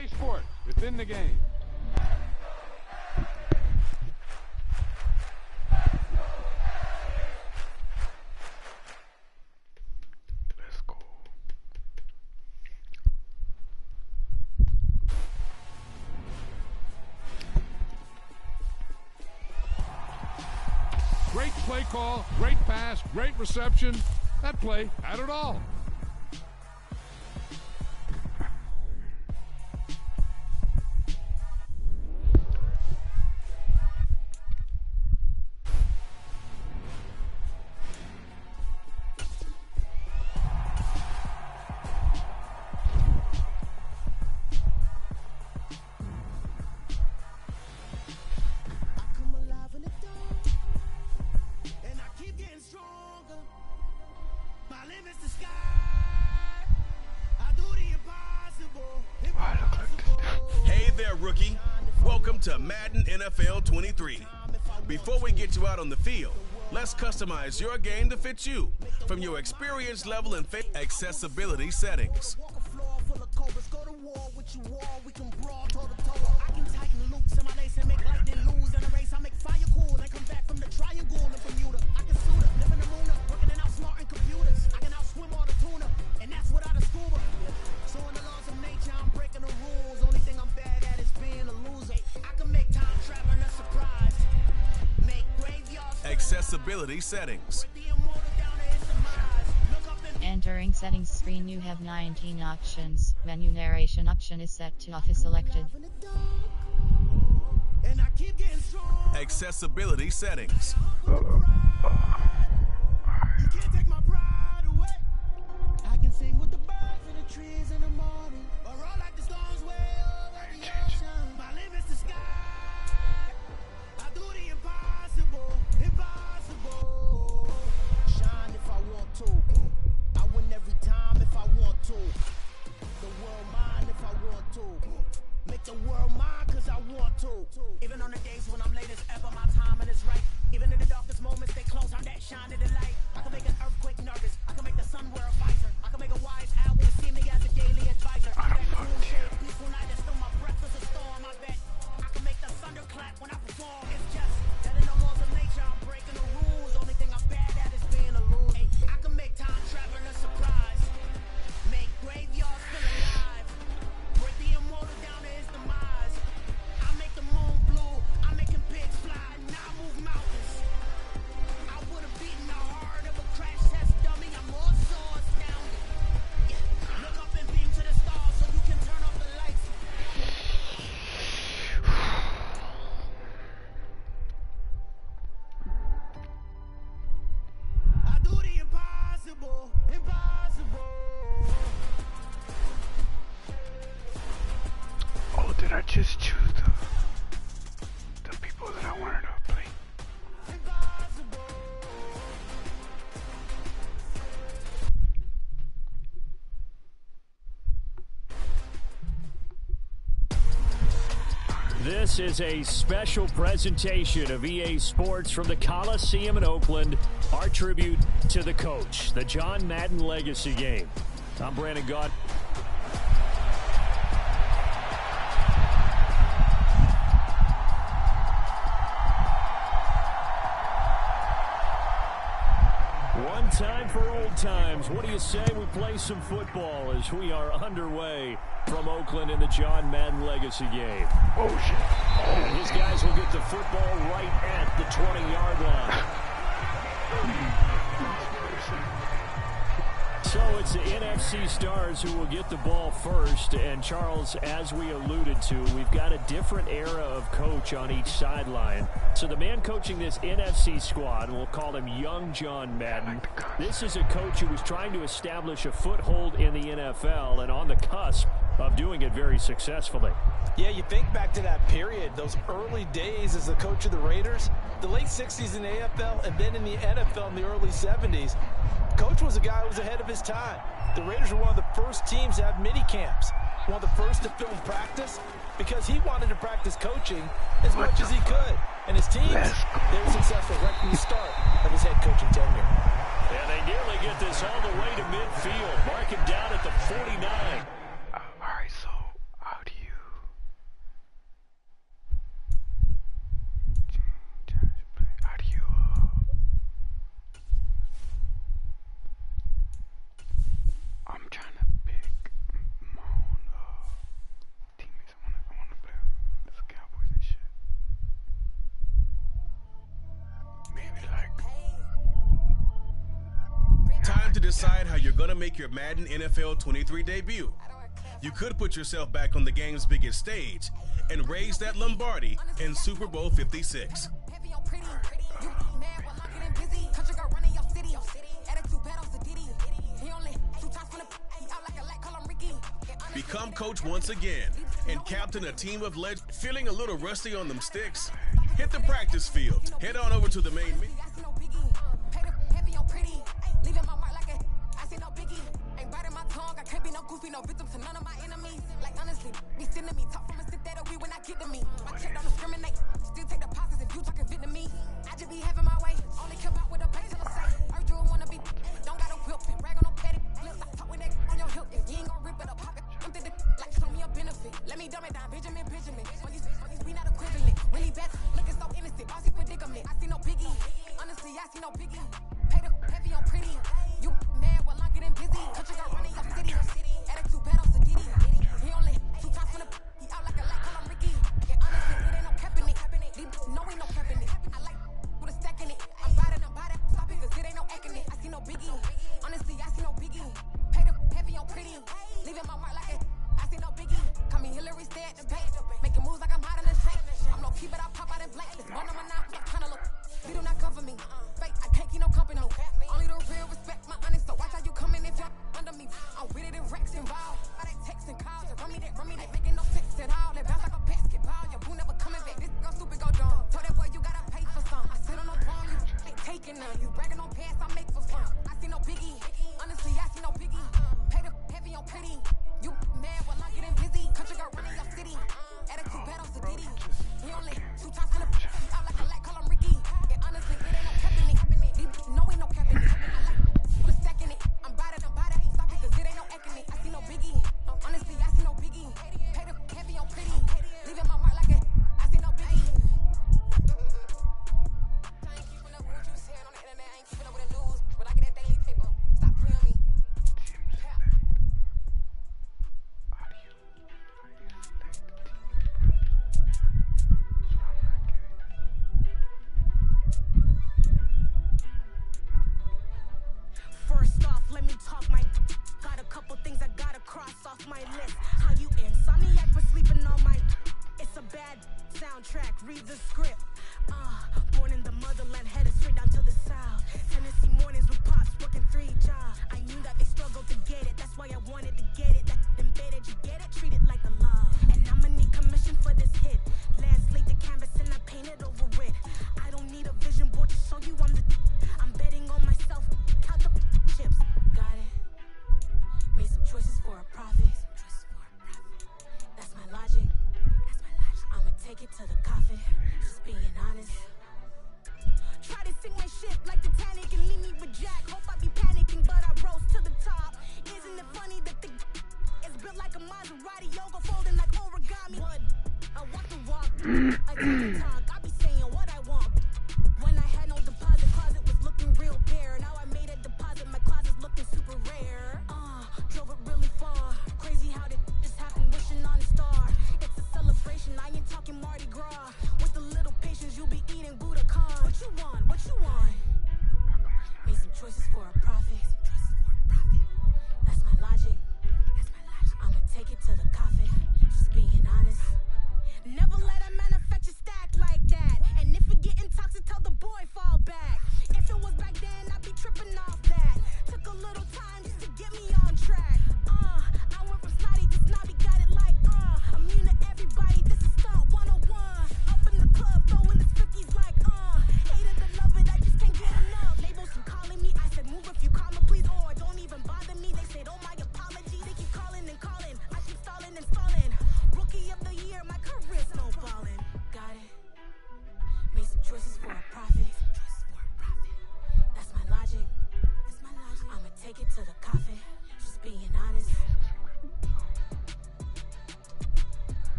EA Sports. It's in the game. Let's go. Great play call, great pass, great reception. That play had it all. Rookie, welcome to Madden NFL 23. Before we get you out on the field, let's customize your game to fit you from your experience level and accessibility settings. Accessibility settings. Entering settings screen, you have 19 options. Menu narration option is set to off is selected. Accessibility settings. Even on the days when I'm late as ever, my timing is right. Even in the darkest moments, they close, I'm that shine of the light. I can make an earthquake nervous. I can make the sun wear a visor. I can make a wise owl see me as a daily advisor. I'm that cool, shade, peaceful night that still my breath is a storm, I bet. I can make the thunder clap when I perform. It's just that in the laws of nature, I'm breaking the rules. Only thing I'm bad at is being a loser. Hey, I can make time traveling a surprise. Make graveyards feel alive. Break the immortal down to his demise. I make the moon blue, I'm making pigs fly, and I move mountains. I would have beaten the heart of a crash test dummy, I'm more so astounded. Yeah. Look up and beam to the stars so you can turn off the lights. I do the impossible, impossible. Oh, did I just choose the people that I wanted to play? This is a special presentation of EA Sports from the Coliseum in Oakland, our tribute to the coach, the John Madden Legacy Game. I'm Brandon Gaudin. One time for old times. What do you say we play some football as we are underway from Oakland in the John Madden Legacy Game? Oh, shit. And his guys will get the football right at the 20-yard line. So it's the NFC stars who will get the ball first. And, Charles, as we alluded to, we've got a different era of coach on each sideline. So the man coaching this NFC squad, we'll call him Young John Madden, this is a coach who was trying to establish a foothold in the NFL and on the cusp of doing it very successfully. Yeah, you think back to that period, those early days as the coach of the Raiders, the late 60s in the AFL and then in the NFL in the early 70s. Coach was a guy who was ahead of his time. The Raiders were one of the first teams to have mini camps, one of the first to film practice, because he wanted to practice coaching as much as he could. And his teams, they were successful right from the start of his head coaching tenure. And they nearly get this all the way to midfield. Mark him down at the 49. Alright, so how do you decide how you're gonna make your Madden NFL 23 debut. You could put yourself back on the game's biggest stage and raise that Lombardi in Super Bowl 56. Become coach once again and captain a team of legends. Feeling a little rusty on them sticks? Hit the practice field. Head on over to the main menu. No victim to none of my enemies. Like honestly, be sending me talk from a sit that'll be when I get to me. My check don't discriminate. Still take the pauses if you talking Vietnamese. I just be having my way. Only come out with a pay till I say. Heard you wanna be, don't got a whip and rag on no petty lips. I talk with that on your hip. If you ain't gon' rip it up, pop it. I'm the like show me a benefit. Let me dumb it down, Benjamin. For these we not equivalent. Really bad, looking so innocent. Bossy predicament. I see no biggie. Honestly, I see no biggie. Pay the heavy on pretty. You mad while I'm getting busy. Country got running your city. Attitude bad off the Diddy. He only 2 times from the he out like a light, call him Ricky. And honestly, it ain't no cap in it. No, ain't no cap in it. I like with a stack in it. I'm by that. Stop it, cause it ain't no acting it. I see no biggie. Honestly, I see no biggie. Pay the heavy on pretty. Leaving my mark like it. I see no biggie. Call me Hillary, stay at the bank. Making moves like I'm hot in the tank. I'm no key, but I pop out in blank. This one on my knife, I'm trying to look. You do not cover me. Fake, I can't keep no company. Only the real respect my honest. So watch how you come in if you're under me. I'm with it in Rex involved. I they texting calls. Run me that. Making no sense at all. They bounce like a basketball. Your boo never coming back. This go stupid, go dumb. Told that boy you gotta pay for some. I sit on no throne, you ain't taking none. You bragging on pants, I make for fun. I see no biggie. Honestly, I see no biggie. Pay the heavy on pretty. You mad while I'm getting busy. Country got running your city. Attitude bad off the Diddy. He only 2 times from the he out like a light, call him Ricky. And honestly, it ain't no cap in it. No, ain't no cap in it. I like with a stack in it. I'm by that. Stop it, cause it ain't no acting it. I see no biggie. Honestly, I see no biggie. Pay the heavy on pretty. Leaving my mark like it. I see no biggie. I ain't keeping up with what you saying on the internet. I ain't keeping up with the news. But I get that daily paper. Stop playing me. First off, let me talk my got a couple things I gotta cross off my list. How you insomniac for sleeping on my it's a bad soundtrack, read the script. Born in the motherland, headed straight down to the south. Tennessee mornings with pops, working 3 jobs. I knew that they struggled to get it, that's why I wanted to get it. That embedded, you get it, treat it like a love. And I'ma need commission for this hit. Land slate the canvas and I painted over it. I don't need a vision board to show you I'm betting on myself. Count the chips, got it. Made some choices for a profit. That's my logic. I'ma take it to the coffin. Just being honest. Try to sing my shit like Titanic and leave me with Jack. Hope I be panicking, but I rose to the top. Isn't it funny that the is built like a Maserati, yoga folding like origami? What? I walk the walk, I take the talk. I be saying what I want. When I had no deposit, closet was looking real bare. Now I made a deposit, my closet's looking super rare. Drove it really far. Crazy how did this happen, wishing on a star. It's a celebration, I ain't talking Mardi Gras. With a little patience, you'll be eating Budokan. What you want? Made some choices for a profit. That's my logic. I'ma take it to the coffin. Just being honest. Never let a manufacture stack like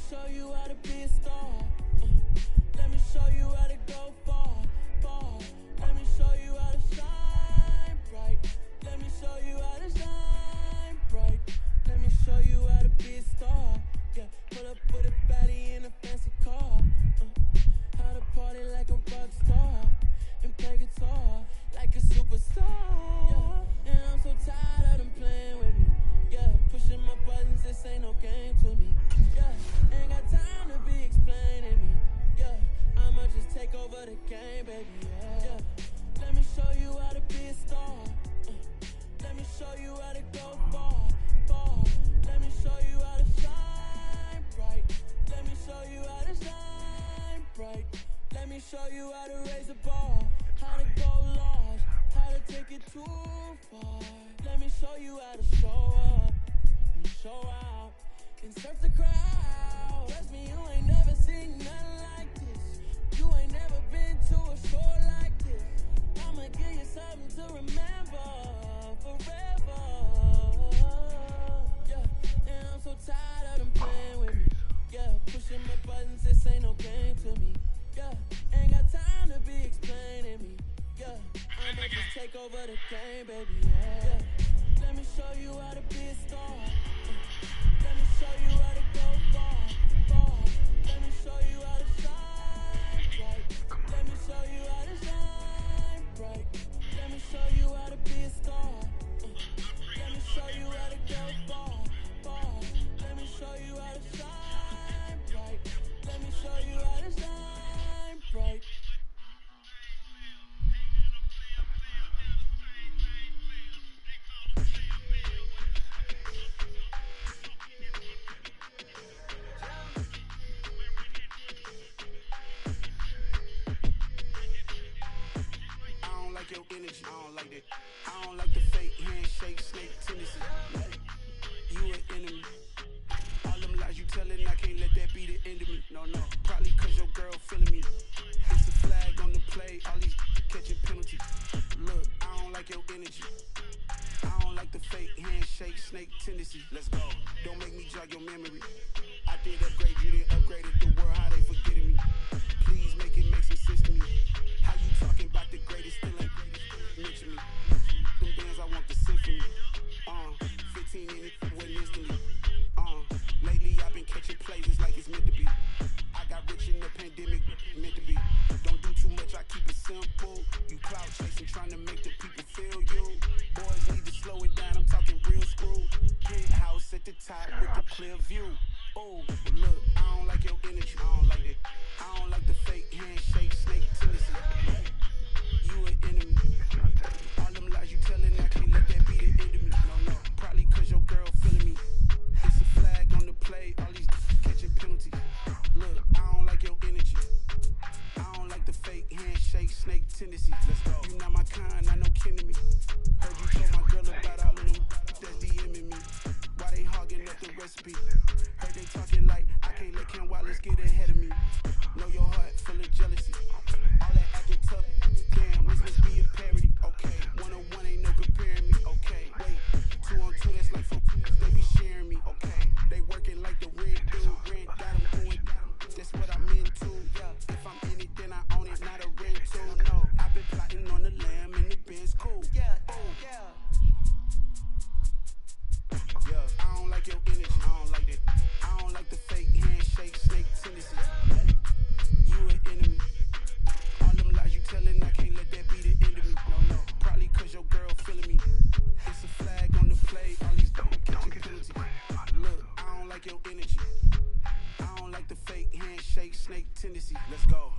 show you how to be a star. Let me show you how to go far, far. Let me show you how to shine bright. Let me show you how to shine bright. Let me show you how to be a star. Yeah, pull up with a baddie in a fancy car. How to party like a rock star and play guitar like a superstar. Yeah, and I'm so tired of them playing with me. Yeah, pushing my buttons, this ain't no game to me. Yeah, ain't got time to be explaining me. Yeah, I'ma just take over the game, baby. Yeah, let me show you how to be a star. Let me show you how to go far, far. Let me show you how to shine bright. Let me show you how to shine bright. Let me show you how to raise the bar, how to go large, how to take it too far. Let me show you how to show up and show out and surf the crowd. Trust me, you ain't never seen nothing like this. You ain't never been to a show like this. I'ma give you something to remember forever. Yeah, and I'm so tired of them playing with me. Yeah, pushing my buttons, this ain't no game to me. Yeah, ain't got time to be explaining me. Yeah, I'ma just take over the game, baby. Yeah, let me show you how to be a star. Let me show you how to go far, far. Let me show you how to shine bright. Let me show you how to shine bright. Let me show you how to be a star. Let me show you how to go far, far. Let me show you how to shine bright. Let me show you how to shine bright. Your energy, I don't like that. I don't like the fake handshake, snake tendency. You an enemy. All them lies you telling, I can't let that be the end of me. No, no, probably cause your girl feeling me. It's a flag on the play, all these catching penalties. Look, I don't like your energy. I don't like the fake handshake, snake tendency. Let's go. Don't make me jog your memory. I did upgrade, you didn't upgrade it. The world, how they forgetting me. Please make it make some sense to me. How you talking about the greatest, still ain't mention me. Them bands, I want the symphony. 15 in it, went instantly. Lately I've been catching plays, it's like it's meant to be. I got rich in the pandemic, meant to be. Don't do too much, I keep it simple. You clout chasing, trying to make the people feel you. Boys need to slow it down, I'm talking real screw. Penthouse at the top with the clear view. Oh, look, I don't like your energy, I don't like it. I don't like the fake handshake, snake tendency. You an enemy. All them lies you telling, I can't let that be the end of me. No, no, probably cause your girl feeling me. It's a flag on the play, all these catching penalties. Look, I don't like your energy. I don't like the fake handshake, snake tendency. Let's go. You not my kind, I know kin to me. Heard you told my girl about all of them that's DMing me. Why they hogging up the recipe? Heard they talking like I can't let Ken Wallace get ahead of me. Know your heart full of jealousy. All that acting tough, damn, this must be a parody. Okay, 1-on-1 ain't no comparing me. Okay, wait, 2-on-2, that's like 4 they be sharing me. Okay, they working like the red dude, red got them going down. That's what I'm into. Yeah, if I'm in it, then I own it, not a rental. No, I've been plotting on the lamb and the Benz cool. Yeah, yeah. Yeah, I don't like your energy, I don't like that. I don't like the fake handshake, snake tendency. You an enemy. All them lies you telling, I can't let that be the end of me. No, no, probably cause your girl feeling me. It's a flag on the play, all these catching penalties. Look, I don't like your energy. I don't like the fake handshake, snake tendency. Let's go.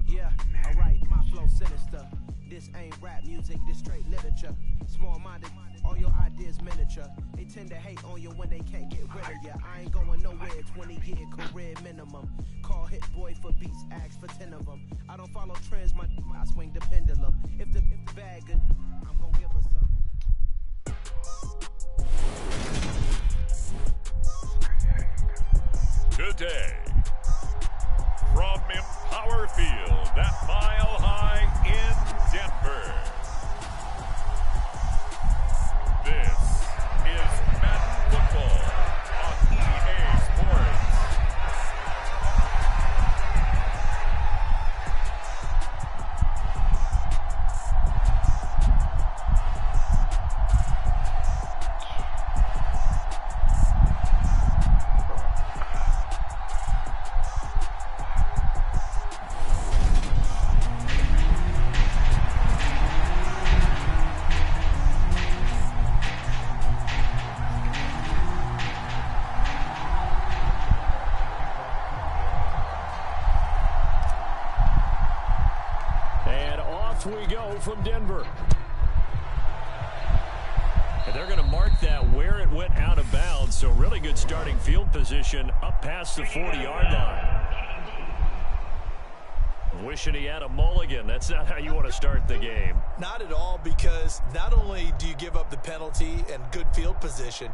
Yeah, alright, my flow sinister. This ain't rap music, this straight literature. Small-minded, all your ideas miniature. They tend to hate on you when they can't get rid of you. I ain't going nowhere, 20-year career minimum. Call Hit Boy for beats, ask for 10 of them. I don't follow trends, I swing the pendulum. If the bag good, I'm gonna give her some. Today, from Empower Field at Mile High in Denver, Off we go from Denver. And they're going to mark that where it went out of bounds. So really good starting field position up past the 40-yard line. Wishing he had a mulligan. That's not how you want to start the game. Not at all, because not only do you give up the penalty and good field position,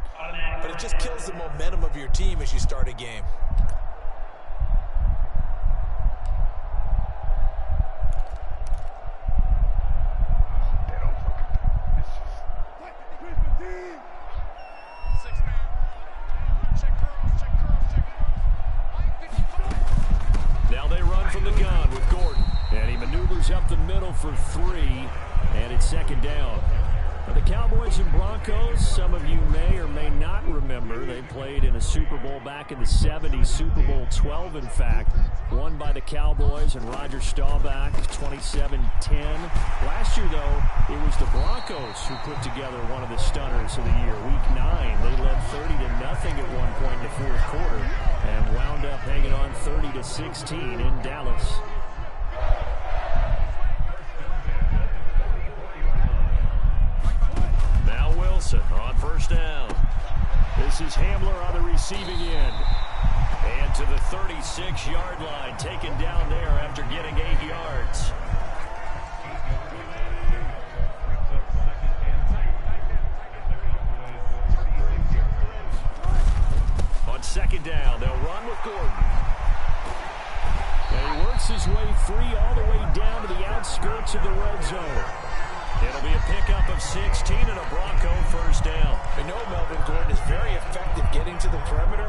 but it just kills the momentum of your team as you start a game. Now they run from the gun with Gordon. And he maneuvers up the middle for 3. And it's second down. Now the Cowboys and Broncos, some of you may or may not remember, they played in a Super Bowl back in the 70s, Super Bowl 12, in fact, won by the Cowboys and Roger Staubach, 27-10. Last year, though, it was the Broncos who put together one of the stunners of the year. Week 9, they led 30-0 at one point in the fourth quarter and wound up hanging on 30-16 in Dallas. On first down. This is Hamler on the receiving end. And to the 36-yard line, taken down there after getting 8 yards. On second down, they'll run with Gordon. And he works his way free all the way down to the outskirts of the red zone. It'll be a pickup of 16 and a Bronco first down. We know Melvin Gordon is very effective getting to the perimeter,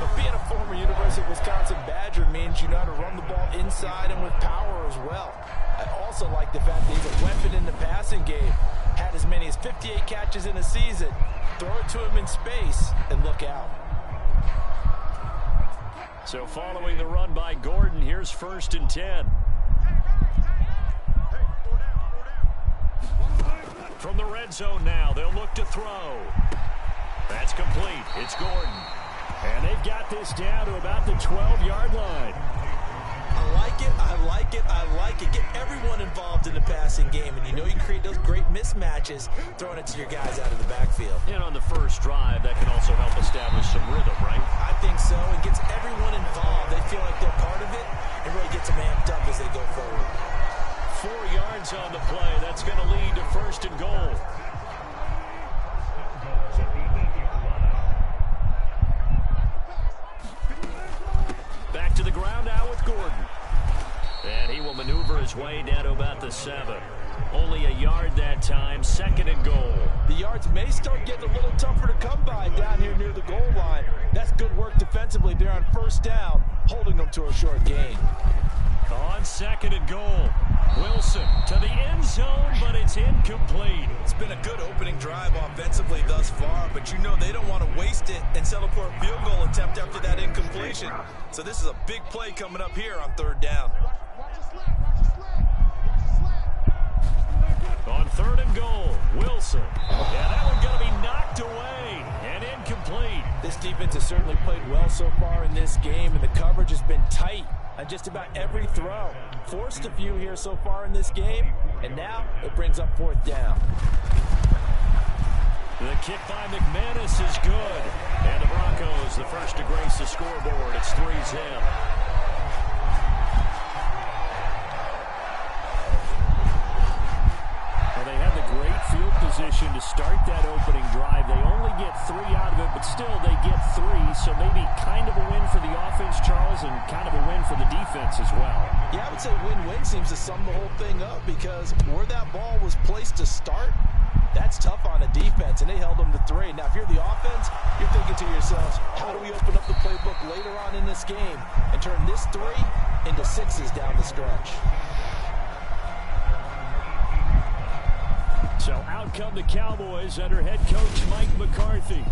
but being a former University of Wisconsin Badger means you know how to run the ball inside and with power as well. I also like the fact that he's a weapon in the passing game. Had as many as 58 catches in a season. Throw it to him in space and look out. So following the run by Gordon, here's 1st and 10. From the red zone now, they'll look to throw. That's complete. It's Gordon. And they've got this down to about the 12-yard line. I like it, I like it, I like it. Get everyone involved in the passing game, and you know you can create those great mismatches throwing it to your guys out of the backfield. And on the first drive, that can also help establish some rhythm, right? I think so. It gets everyone involved. They feel like they're part of it. It really gets them amped up as they go forward. 4 yards on the play. That's going to lead to 1st and goal. Back to the ground now with Gordon. And he will maneuver his way down to about the 7. Only a yard that time. 2nd and goal. The yards may start getting a little tougher to come by down here near the goal line. That's good work defensively there on first down, holding them to a short gain. On 2nd and goal. Wilson to the end zone, but it's incomplete. It's been a good opening drive offensively thus far, but you know they don't want to waste it and settle for a field goal attempt after that incompletion. So this is a big play coming up here on 3rd down. On 3rd and goal, Wilson. Yeah, that one going to be knocked away and incomplete. This defense has certainly played well so far in this game, and the coverage has been tight on just about every throw. Forced a few here so far in this game, and now it brings up 4th down. The kick by McManus is good. And the Broncos, the first to grace the scoreboard. It's 3-0. They had the great field position to start that opening drive. They only get 3 out of it, but still they get 3, so maybe kind of a win for the offense, Charles, and kind of a win for the defense as well. Yeah, I would say win-win seems to sum the whole thing up, because where that ball was placed to start, that's tough on the defense, and they held them to 3. Now, if you're the offense, you're thinking to yourselves, how do we open up the playbook later on in this game and turn this 3 into 6s down the stretch? So out come the Cowboys under head coach Mike McCarthy.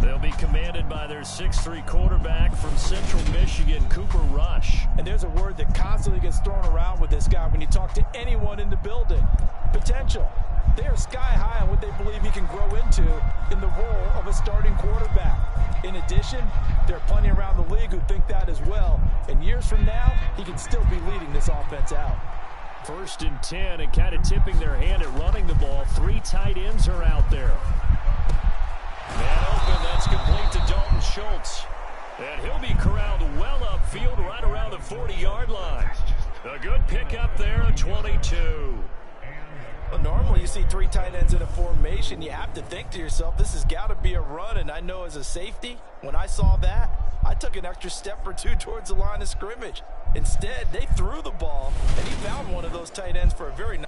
They'll be commanded by their 6'3" quarterback from Central Michigan, Cooper Rush. And there's a word that constantly gets thrown around with this guy when you talk to anyone in the building. Potential. They are sky high on what they believe he can grow into in the role of a starting quarterback. In addition, there are plenty around the league who think that as well. And years from now, he can still be leading this offense out. 1st and 10, and kind of tipping their hand at running the ball. 3 tight ends are out there. And open, that's complete to Dalton Schultz. And he'll be corralled well upfield right around the 40-yard line. A good pickup there, a 22. Well, normally you see 3 tight ends in a formation. You have to think to yourself, this has got to be a run. And I know as a safety, when I saw that, I took an extra step or 2 towards the line of scrimmage. Instead, they threw the ball, and he found one of those tight ends for a very nice.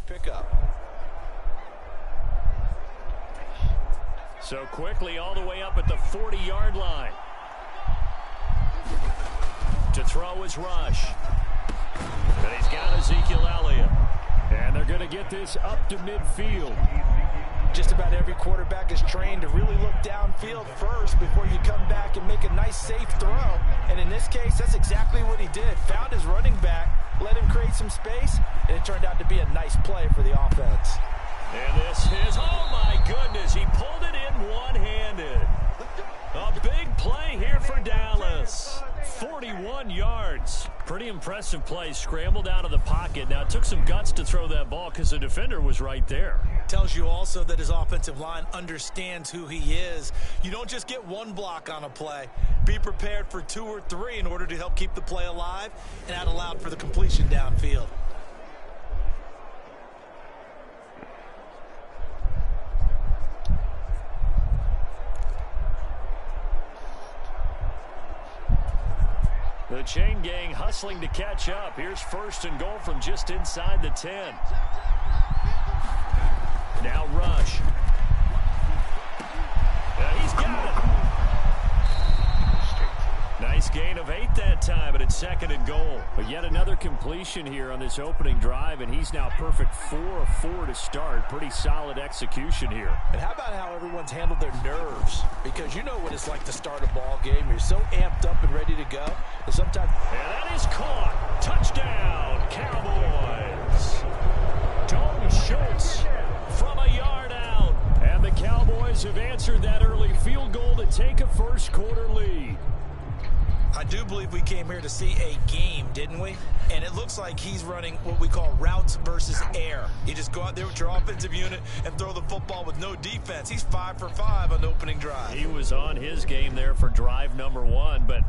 Pickup. So quickly all the way up at the 40-yard line. To throw is Rush. And he's got Ezekiel Elliott. And they're going to get this up to midfield. Just about every quarterback is trained to really look downfield first before you come back and make a nice, safe throw. And in this case, that's exactly what he did. Found his running back, let him create some space, and it turned out to be a nice play for the offense. And this is, oh my goodness, he pulled it in one-handed. A big play here for Dallas. 41 yards. Pretty impressive play. Scrambled out of the pocket. Now, it took some guts to throw that ball because the defender was right there. Tells you also that his offensive line understands who he is. You don't just get one block on a play. Be prepared for 2 or 3 in order to help keep the play alive and out allowed for the completion downfield. The chain gang hustling to catch up. Here's 1st and goal from just inside the 10. Now Rush. He's got it. Nice gain of 8 that time, but it's 2nd and goal. But yet another completion here on this opening drive, and he's now perfect 4 of 4 to start. Pretty solid execution here. And how about how everyone's handled their nerves? Because you know what it's like to start a ball game. You're so amped up and ready to go. And sometimes... And that is caught. Touchdown, Cowboys. Dalton Schultz from a yard out. And the Cowboys have answered that early field goal to take a first-quarter lead. I do believe we came here to see a game, didn't we? And it looks like he's running what we call routes versus air. You just go out there with your offensive unit and throw the football with no defense. He's 5 for 5 on the opening drive. He was on his game there for drive number 1, but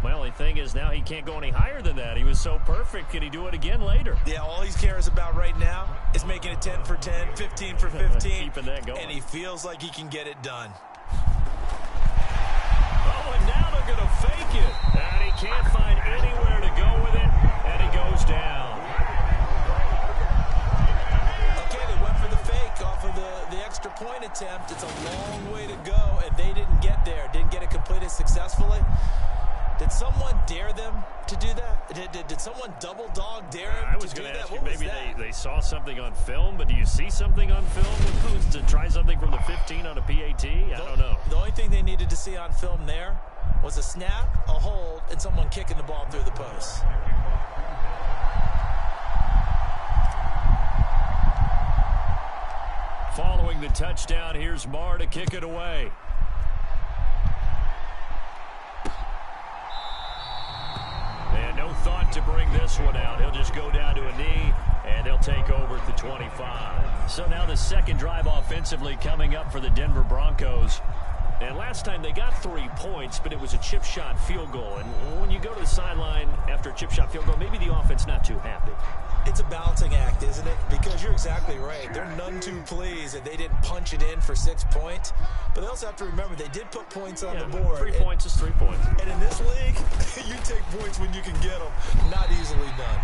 my only thing is now he can't go any higher than that. He was so perfect. Can he do it again later? Yeah, all he cares about right now is making it 10 for 10, 15 for 15. Keeping that going. And he feels like he can get it done. Oh, and now they're going to fake it. And he can't find anywhere to go with it, and he goes down. Okay, they went for the fake off of the extra point attempt. It's a long way to go, and they didn't get there. Didn't get it completed successfully. Did someone dare them to do that? Did someone double dog dare him I was going to ask you, maybe they saw something on film, but do you see something on film with Booth to try something from the 15 on a PAT? I don't know. The only thing they needed to see on film there was a snap, a hold, and someone kicking the ball through the post. Following the touchdown, here's Marr to kick it away. And no thought to bring this one out. He'll just go down to a knee, and they'll take over at the 25. So now the second drive offensively coming up for the Denver Broncos. And last time they got 3 points, but it was a chip shot field goal. And when you go to the sideline after a chip shot field goal, maybe the offense not too happy. It's a balancing act, isn't it? Because you're exactly right. They're none too pleased that they didn't punch it in for 6 points. But they also have to remember they did put points on the board. 3 points is 3 points. And in this league, you take points when you can get them. Not easily done.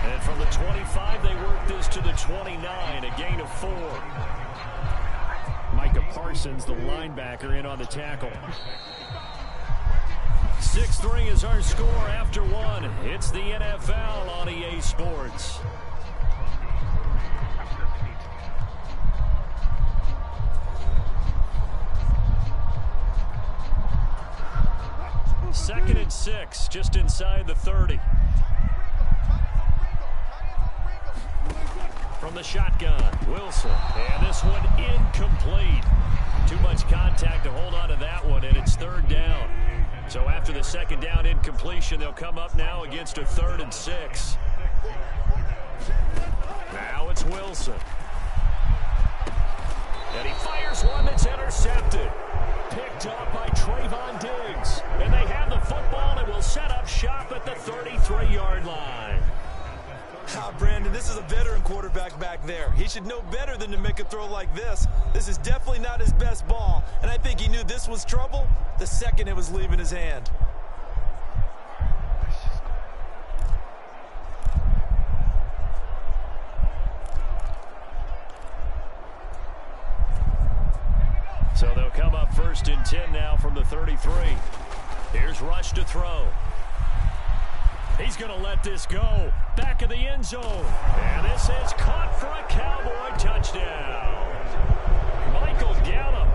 And from the 25, they work this to the 29, a gain of 4. Micah Parsons, the linebacker, in on the tackle. 6-3 is our score after 1. It's the NFL on EA Sports. Second and 6, just inside the 30. From the shotgun, Wilson. And this one incomplete. Too much contact to hold on to that one, and it's 3rd down. So after the 2nd down incompletion, they'll come up now against a 3rd and 6. Now it's Wilson. And he fires one that's intercepted. Picked up by Trayvon Diggs. And they have the football and will set up shop at the 33-yard line. Brandon, this is a veteran quarterback back there. He should know better than to make a throw like this. This is definitely not his best ball, and I think he knew this was trouble the second it was leaving his hand. So they'll come up 1st and 10 now from the 33. Here's Rush to throw. He's going to let this go. Back of the end zone. And this is caught for a Cowboy touchdown. Michael Gallup,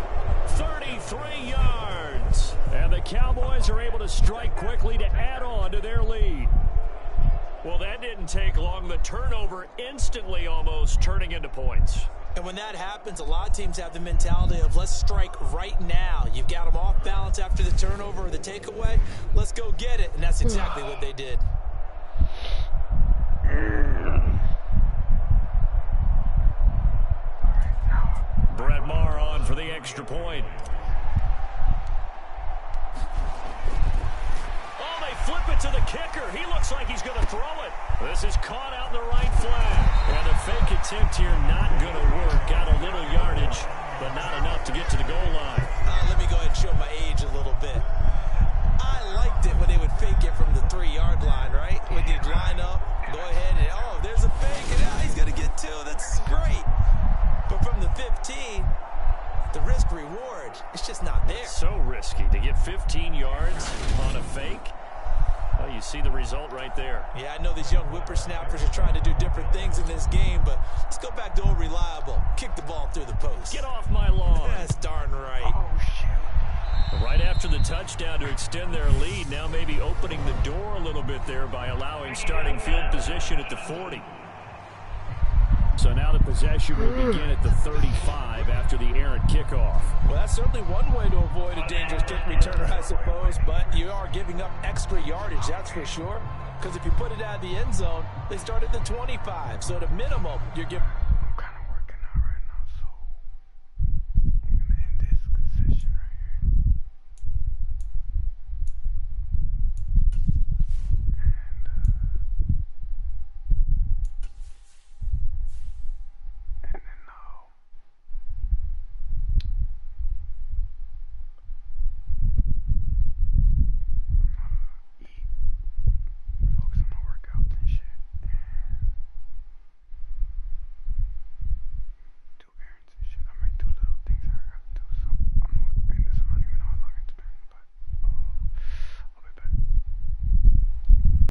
33 yards. And the Cowboys are able to strike quickly to add on to their lead. Well, that didn't take long. The turnover instantly almost turning into points. And when that happens, a lot of teams have the mentality of let's strike right now. You've got them off balance after the turnover or the takeaway. Let's go get it. And that's exactly what they did. Brett Maher on for the extra point. Oh, they flip it to the kicker. He looks like he's going to throw it. This is caught out in the right flat. And the fake attempt here not going to work. Got a little yardage, but not enough to get to the goal line. Let me go ahead and show my age a little bit. I liked it when they would fake it from the 3-yard line, right? When you'd line up, go ahead and, oh, there's a fake, and he's going to get 2. That's great. But from the 15, the risk-reward, it's just not there. So risky to get 15 yards on a fake. Well, you see the result right there. Yeah, I know these young whippersnappers are trying to do different things in this game, but let's go back to old reliable. Kick the ball through the post. Get off my lawn. That's darn right. Oh, shoot. Right after the touchdown to extend their lead, now maybe opening the door a little bit there by allowing starting field position at the 40. So now the possession will begin at the 35 after the errant kickoff. Well, that's certainly one way to avoid a dangerous kick returner, I suppose, but you are giving up extra yardage, that's for sure. Because if you put it out of the end zone, they start at the 25. So at a minimum, you're